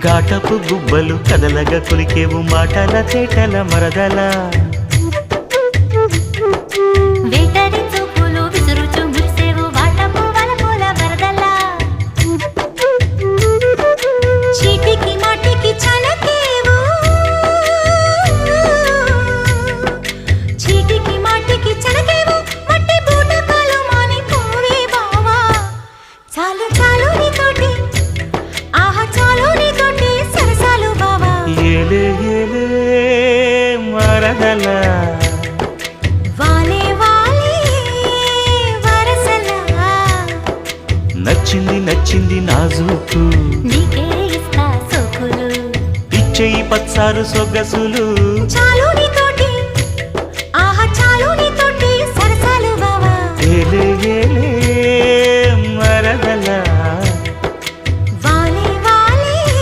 ఘాటపు గుబ్బలు కదలగా కొలికేవు మాటల తేటల మరదల వేటరి చూపులు విసురుచు మురిసేవు వాటపు వలపుల వరదల చీటికి మాటికి చలకేవు చీటికి మాటికి చలకేవు మట్టి బూటకాలు మాని పోవే బావా చాలు చాలు నీతోటి ఆహా చాలు నీతోటి సరసాలు బావా ఏలే ఏలే మరదల వాలే వాలే వరసలా నచ్చింది నచ్చింది నాజూకు నీకే ఇస్తా సోకులు ఇచ్చేయి పచ్చారు సొగసులు చాలు